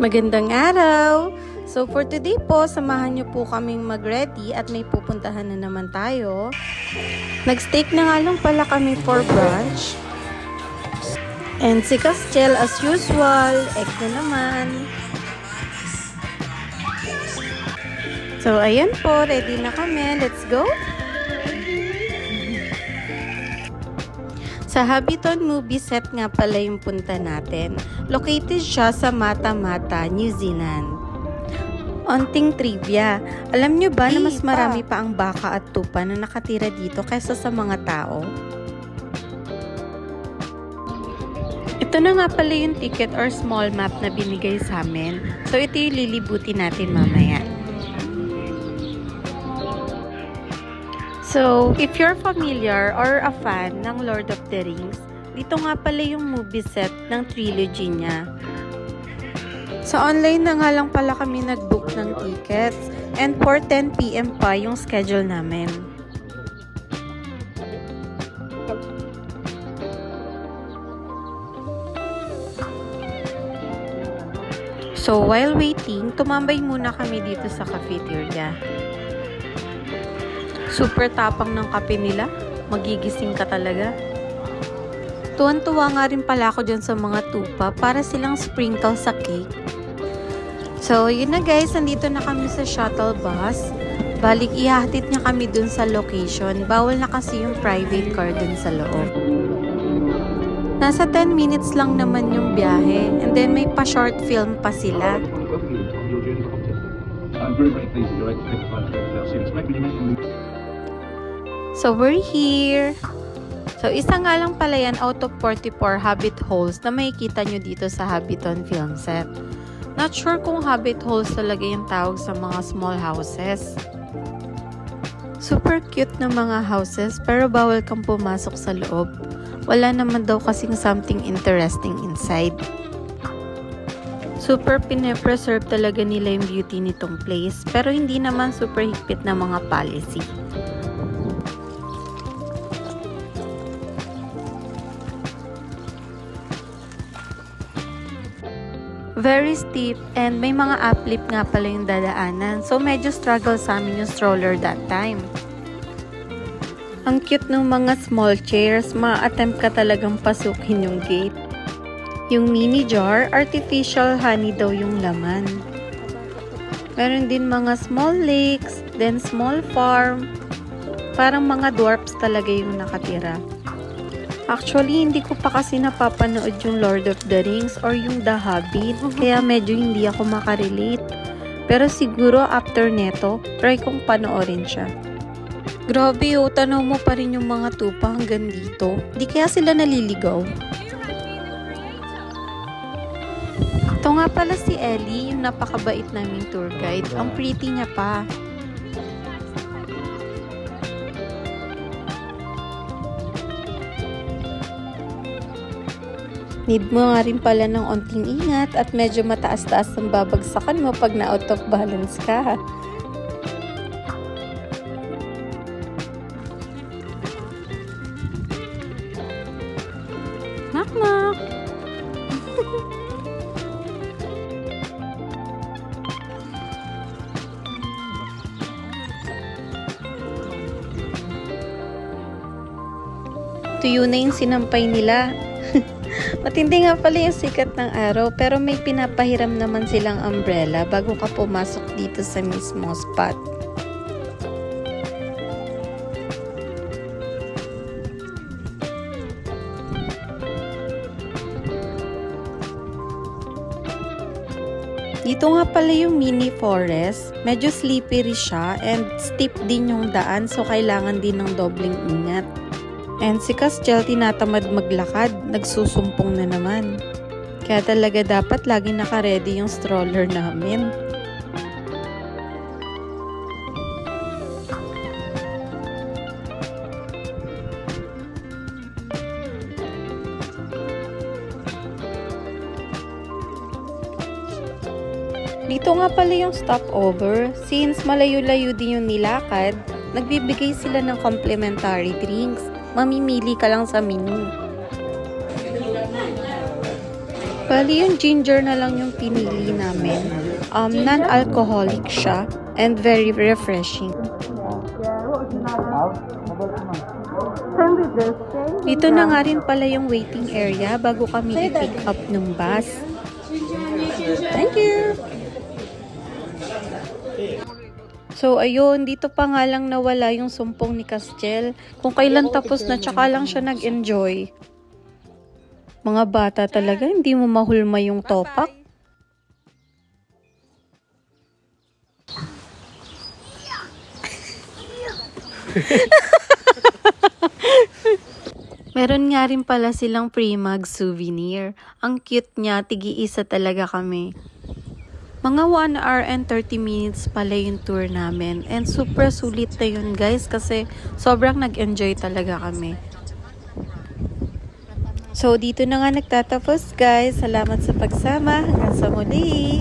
Magandang araw! So for today po, samahan niyo po kaming mag-ready at may pupuntahan na naman tayo. Nag-steak na nga lang pala kami for brunch. And si Castiel as usual, egg na naman. So ayan po, ready na kami. Let's go! Sa Habiton Movie Set nga pala yung punta natin. Located siya sa Mata Mata, New Zealand. Onting trivia, alam nyo ba na mas marami pa ang baka at tupa na nakatira dito kaysa sa mga tao? Ito na nga pala yung ticket or small map na binigay sa amin. So ito yung lilibutin natin mamaya. So, if you're familiar or a fan ng Lord of the Rings, dito nga pala yung movie set ng trilogy niya. Sa online na nga lang pala kami nag-book ng tickets and for 10 PM pa yung schedule namin. So, while waiting, tumambay muna kami dito sa cafeteria. Super tapang ng kape nila. Magigising ka talaga. Tuwan-tuwa nga rin pala ako dyan sa mga tupa para silang sprinkle sa cake. So, yun na guys. Nandito na kami sa shuttle bus. Balik, ihahatid niya kami dun sa location. Bawal na kasi yung private car dun sa loob. Nasa 10 minutes lang naman yung biyahe. And then may pa-short film pa sila. I'm very, very pleased that you're able to take part in our series. So, we're here. So, isa nga lang pala yan out of 44 habit holes na makikita nyo dito sa Habiton Film Set. Not sure kung habit holes talaga yung tawag sa mga small houses. Super cute na mga houses pero bawal kang pumasok sa loob. Wala naman daw kasing something interesting inside. Super pine-preserve talaga nila yung beauty nitong place pero hindi naman super higpit na mga policy. Very steep and may mga uplift nga pala yung dadaanan. So medyo struggle sa amin yung stroller that time. Ang cute ng mga small chairs, ma-attempt ka talagang pasukin yung gate. Yung mini jar, artificial honey daw yung laman. Meron din mga small lakes, then small farm. Parang mga dwarfs talaga yung nakatira. Actually, hindi ko pa kasi napapanood yung Lord of the Rings or yung The Hobbit, kaya medyo hindi ako makarelate. Pero siguro after neto, try kong panoorin siya. Grabe oh, tanaw mo pa rin yung mga tupa hanggang dito. Di kaya sila naliligaw? Ito nga pala si Ellie, yung napakabait naming tour guide. Ang pretty niya pa. Need mo nga rin pala ng onting ingat at medyo mataas-taas ang babagsakan mo pag na-out of balance ka. Knock-knock! Tuyo na yung sinampay nila. Matindi nga pala yung sikat ng araw pero may pinapahiram naman silang umbrella bago ka pumasok dito sa mismong spot. Dito nga pala yung mini forest. Medyo slippery siya and steep din yung daan so kailangan din ng dobling ingat. And si Castiel tinatamad maglakad, nagsusumpong na naman. Kaya talaga dapat lagi naka-ready yung stroller namin. Dito nga pala yung stopover. Since malayo-layo din yung nilakad, nagbibigay sila ng complimentary drinks. Mamimili ka lang sa menu. Bali, yung ginger na lang yung pinili namin. Non-alcoholic siya and very refreshing. Dito na nga rin pala yung waiting area bago kami i-pick up ng bus. Thank you! So, ayun, dito pa nga lang nawala yung sumpong ni Castiel. Kung kailan tapos na, tsaka lang siya nag-enjoy. Mga bata talaga, hindi mo mahulma yung topak. Meron nga rin pala silang pre-mag souvenir. Ang cute niya, tig-iisa talaga kami. Mga 1 hour and 30 minutes pala yung tour namin. And super sulit na yun guys kasi sobrang nag-enjoy talaga kami. So dito na nga nagtatapos guys. Salamat sa pagsama. Hanggang sa muli.